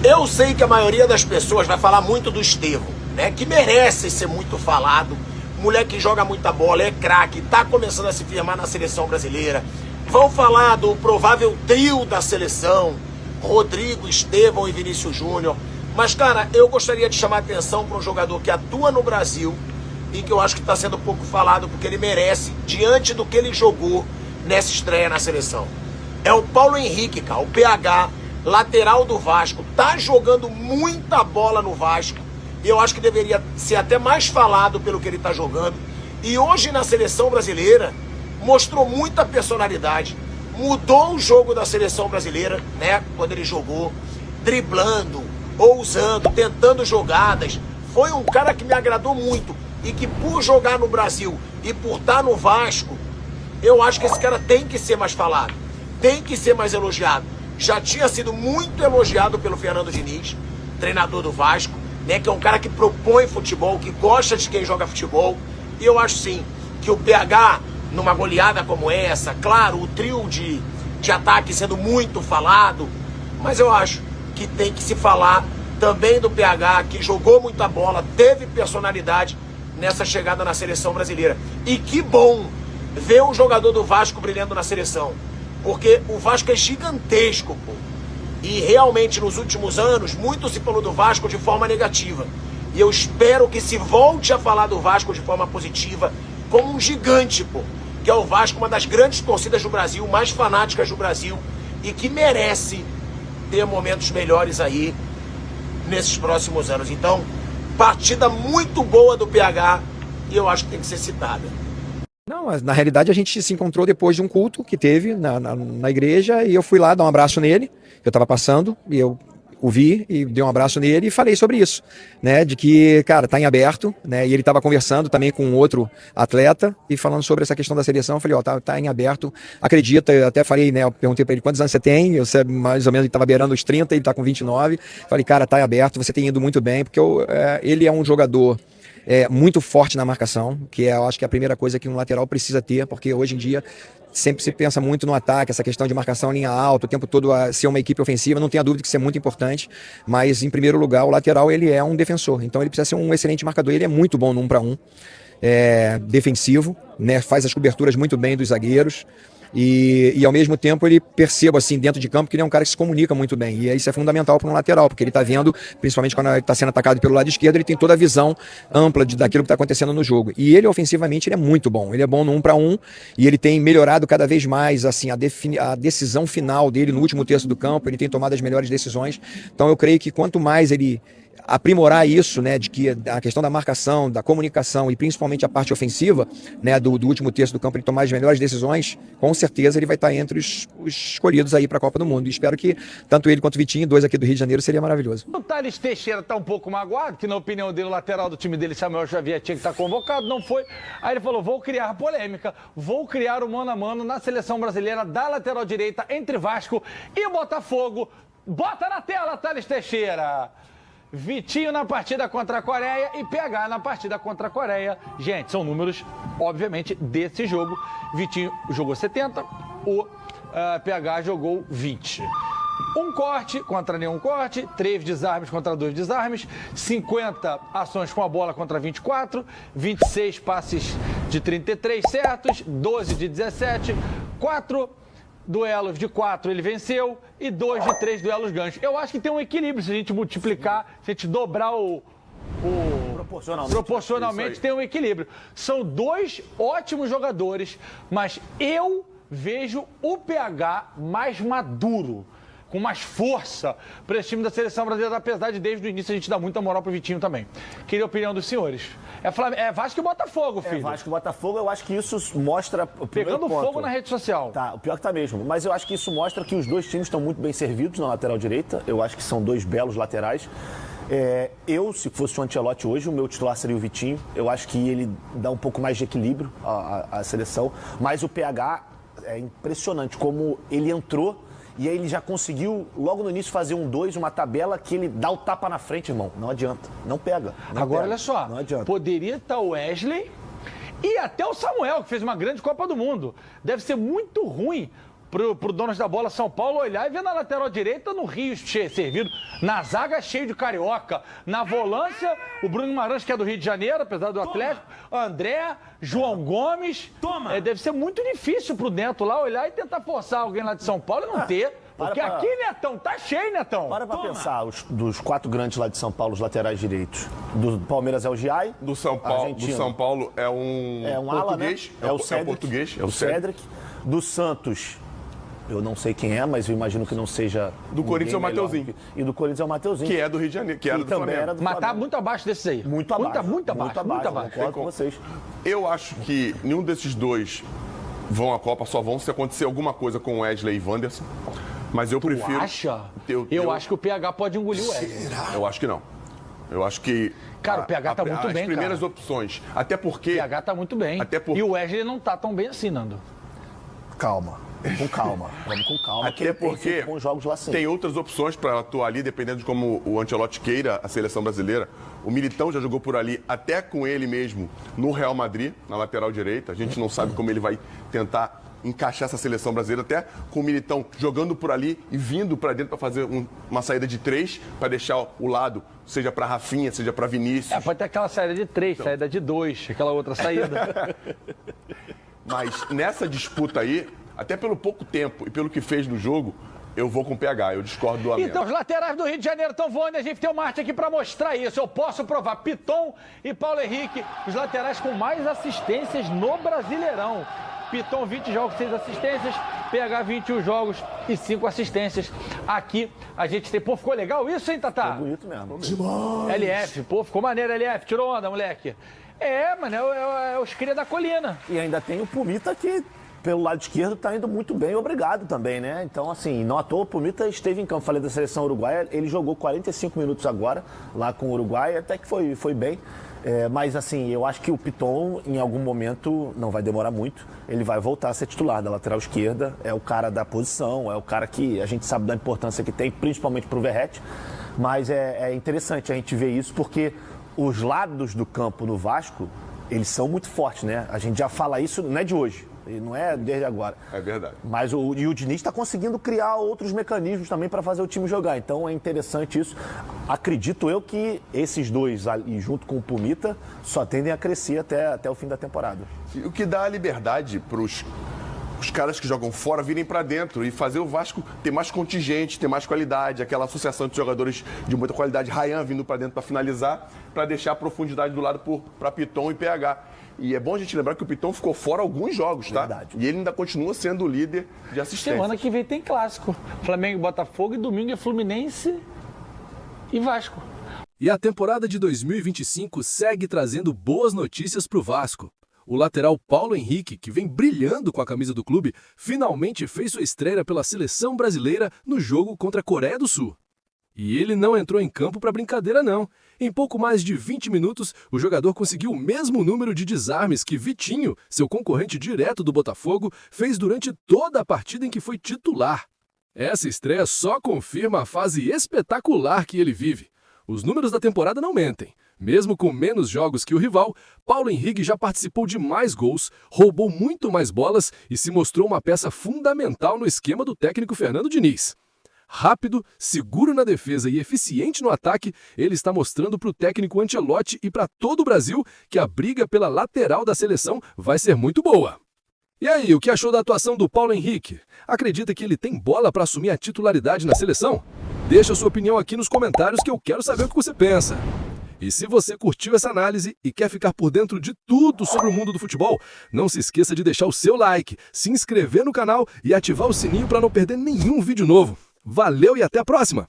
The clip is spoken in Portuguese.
Eu sei que a maioria das pessoas vai falar muito do Estevão, né? Que merece ser muito falado. Moleque que joga muita bola, é craque, tá começando a se firmar na seleção brasileira. Vão falar do provável trio da seleção, Rodrigo, Estevão e Vinícius Júnior. Mas, cara, eu gostaria de chamar a atenção para um jogador que atua no Brasil e que eu acho que está sendo pouco falado porque ele merece, diante do que ele jogou nessa estreia na seleção. É o Paulo Henrique, cara, o PH, lateral do Vasco. Tá jogando muita bola no Vasco. E eu acho que deveria ser até mais falado pelo que ele está jogando. E hoje na seleção brasileira mostrou muita personalidade. Mudou o jogo da seleção brasileira, né? Quando ele jogou, driblando, ousando, tentando jogadas. Foi um cara que me agradou muito. E que por jogar no Brasil e por estar no Vasco, eu acho que esse cara tem que ser mais falado. Tem que ser mais elogiado. Já tinha sido muito elogiado pelo Fernando Diniz, treinador do Vasco, né, que é um cara que propõe futebol, que gosta de quem joga futebol. E eu acho sim que o PH, numa goleada como essa, claro, o trio de ataque sendo muito falado, mas eu acho que tem que se falar também do PH, que jogou muita bola, teve personalidade nessa chegada na seleção brasileira. E que bom ver um jogador do Vasco brilhando na seleção, porque o Vasco é gigantesco, pô. E realmente nos últimos anos, muito se falou do Vasco de forma negativa. E eu espero que se volte a falar do Vasco de forma positiva, como um gigante, pô. Que é o Vasco, uma das grandes torcidas do Brasil, mais fanáticas do Brasil, e que merece ter momentos melhores aí nesses próximos anos. Então, partida muito boa do PH, e eu acho que tem que ser citada. Não, mas na realidade a gente se encontrou depois de um culto que teve na igreja, e eu fui lá dar um abraço nele. Eu estava passando e eu o vi e dei um abraço nele e falei sobre isso, né, de que, cara, tá em aberto, né, e ele estava conversando também com outro atleta e falando sobre essa questão da seleção. Eu falei, ó, tá em aberto, acredita. Eu até falei, né, eu perguntei para ele quantos anos você tem, eu sei, mais ou menos ele estava beirando os 30, ele tá com 29, falei, cara, tá em aberto, você tem ido muito bem, porque ele é um jogador muito forte na marcação, que eu acho que é a primeira coisa que um lateral precisa ter, porque hoje em dia sempre se pensa muito no ataque, essa questão de marcação em linha alta, o tempo todo a ser uma equipe ofensiva, não tenha dúvida que isso é muito importante, mas em primeiro lugar o lateral ele é um defensor, então ele precisa ser um excelente marcador, ele é muito bom no 1 para 1, defensivo, né, faz as coberturas muito bem dos zagueiros, e ao mesmo tempo ele perceba assim dentro de campo que ele é um cara que se comunica muito bem, e isso é fundamental para um lateral, porque ele está vendo, principalmente quando ele está sendo atacado pelo lado esquerdo, ele tem toda a visão ampla daquilo que está acontecendo no jogo, e ele ofensivamente ele é muito bom, ele é bom no 1 para 1, e ele tem melhorado cada vez mais assim, a decisão final dele no último terço do campo, ele tem tomado as melhores decisões. Então eu creio que quanto mais ele aprimorar isso, né, de que a questão da marcação, da comunicação e principalmente a parte ofensiva, né, do último terço do campo, ele tomar as melhores decisões, com certeza ele vai estar entre os escolhidos aí para a Copa do Mundo. E espero que tanto ele quanto o Vitinho, dois aqui do Rio de Janeiro, seria maravilhoso. O Thales Teixeira está um pouco magoado, que na opinião dele, o lateral do time dele, Samuel Xavier, tinha que estar convocado, não foi. Aí ele falou, vou criar polêmica, vou criar o mano a mano na seleção brasileira da lateral direita entre Vasco e Botafogo. Bota na tela, Thales Teixeira! Vitinho na partida contra a Coreia e PH na partida contra a Coreia. Gente, são números, obviamente, desse jogo. Vitinho jogou 70, o PH jogou 20. Um corte contra nenhum corte, 3 desarmes contra 2 desarmes, 50 ações com a bola contra 24, 26 passes de 33 certos, 12 de 17, 4 duelos de 4 ele venceu e 2 de 3 duelos ganhos. Eu acho que tem um equilíbrio se a gente multiplicar, se a gente dobrar proporcionalmente tem um equilíbrio. São 2 ótimos jogadores, mas eu vejo o PH mais maduro, com mais força para esse time da seleção brasileira, apesar de desde o início a gente dar muita moral pro Vitinho também. Queria a opinião dos senhores. É Vasco e Botafogo, filho. É Vasco e Botafogo, eu acho que isso mostra... Pegando fogo na rede social. Tá, o pior que tá mesmo. Mas eu acho que isso mostra que os dois times estão muito bem servidos na lateral direita. Eu acho que são 2 belos laterais. Se fosse o Ancelotti hoje, o meu titular seria o Vitinho. Eu acho que ele dá um pouco mais de equilíbrio à seleção. Mas o PH é impressionante como ele entrou. E aí ele já conseguiu, logo no início, fazer 1-2, uma tabela que ele dá o tapa na frente, irmão. Não adianta. Não pega. Agora, olha só. Não adianta. Poderia estar o Wesley e até o Samuel, que fez uma grande Copa do Mundo. Deve ser muito ruim pro dono da bola São Paulo olhar e ver na lateral direita no Rio servido, na zaga cheio de carioca, na volância o Bruno Guimarães, que é do Rio de Janeiro, apesar do Atlético, André, João Gomes. Deve ser muito difícil pro Neto lá olhar e tentar forçar alguém lá de São Paulo e não ter. Porque aqui, Netão, tá cheio, Netão. Para pra pensar, dos 4 grandes lá de São Paulo, os laterais direitos. Do Palmeiras é o Giai. Do São Paulo é um Ala, português. né? É o Cédric. Português. É o Cédric. Do Santos, eu não sei quem é, mas eu imagino que não seja... Do Corinthians é o Mateuzinho. E do Corinthians é o Mateuzinho. Que é do Rio de Janeiro, que era do Flamengo. Mas tá muito abaixo desses aí. Muito abaixo. Muito abaixo. Concordo com vocês. Eu acho que nenhum desses dois vão à Copa, só vão se acontecer alguma coisa com Wesley e Wanderson. Mas eu prefiro... Acha? Eu acho que o PH pode engolir o Wesley. Eu acho que não. Eu acho que... Cara, o PH tá muito bem, As primeiras opções. Até porque... O PH tá muito bem. E o Wesley não tá tão bem assim, Nando. Calma. Com calma. Vamos com calma. Até porque com jogos lá tem outras opções para atuar ali, dependendo de como o Ancelotti queira a seleção brasileira. O Militão já jogou por ali, até com ele mesmo, no Real Madrid, na lateral direita. A gente não sabe como ele vai tentar encaixar essa seleção brasileira, até com o Militão jogando por ali e vindo para dentro para fazer uma saída de 3, para deixar o lado, seja para Rafinha, seja para Vinícius. Pode ter aquela saída de 3, saída de 2, aquela outra saída. Mas nessa disputa aí, até pelo pouco tempo e pelo que fez no jogo, eu vou com o PH, eu discordo do América. Então, os laterais do Rio de Janeiro estão voando e a gente tem uma arte aqui para mostrar isso. Eu posso provar. Piton e Paulo Henrique, os laterais com mais assistências no Brasileirão. Piton, 20 jogos, 6 assistências. PH, 21 jogos e 5 assistências. Aqui a gente tem... Pô, ficou legal isso, hein, Tatá? Ficou bonito mesmo. Demais. LF, pô, ficou maneiro, LF. Tirou onda, moleque. Mano, é os cria da colina. E ainda tem o Pumita que, pelo lado esquerdo, tá indo muito bem, obrigado também, né? Então, assim, não à toa, o Pumita esteve em campo. Falei da seleção uruguaia, ele jogou 45 minutos agora, lá com o Uruguai, até que foi bem. Mas, assim, eu acho que o Piton, em algum momento, não vai demorar muito, ele vai voltar a ser titular da lateral esquerda, é o cara da posição, é o cara que a gente sabe da importância que tem, principalmente pro Verratti, mas é interessante a gente ver isso, porque os lados do campo no Vasco, eles são muito fortes, né? A gente já fala isso, não é de hoje. E não é desde agora. É verdade. Mas o Diniz está conseguindo criar outros mecanismos também para fazer o time jogar. Então é interessante isso. Acredito eu que esses dois ali, junto com o Pumita, só tendem a crescer até o fim da temporada. O que dá a liberdade para os caras que jogam fora virem para dentro e fazer o Vasco ter mais contingente, ter mais qualidade, aquela associação de jogadores de muita qualidade. Ryan vindo para dentro para finalizar, para deixar a profundidade do lado para Piton e PH. E é bom a gente lembrar que o Piton ficou fora alguns jogos, tá? Verdade. E ele ainda continua sendo o líder de assistência. Semana que vem tem clássico. Flamengo e Botafogo, e domingo é Fluminense e Vasco. E a temporada de 2025 segue trazendo boas notícias para o Vasco. O lateral Paulo Henrique, que vem brilhando com a camisa do clube, finalmente fez sua estreia pela seleção brasileira no jogo contra a Coreia do Sul. E ele não entrou em campo para brincadeira não. Em pouco mais de 20 minutos, o jogador conseguiu o mesmo número de desarmes que Vitinho, seu concorrente direto do Botafogo, fez durante toda a partida em que foi titular. Essa estreia só confirma a fase espetacular que ele vive. Os números da temporada não mentem. Mesmo com menos jogos que o rival, Paulo Henrique já participou de mais gols, roubou muito mais bolas e se mostrou uma peça fundamental no esquema do técnico Fernando Diniz. Rápido, seguro na defesa e eficiente no ataque, ele está mostrando para o técnico Ancelotti e para todo o Brasil que a briga pela lateral da seleção vai ser muito boa. E aí, o que achou da atuação do Paulo Henrique? Acredita que ele tem bola para assumir a titularidade na seleção? Deixa a sua opinião aqui nos comentários que eu quero saber o que você pensa. E se você curtiu essa análise e quer ficar por dentro de tudo sobre o mundo do futebol, não se esqueça de deixar o seu like, se inscrever no canal e ativar o sininho para não perder nenhum vídeo novo. Valeu e até a próxima!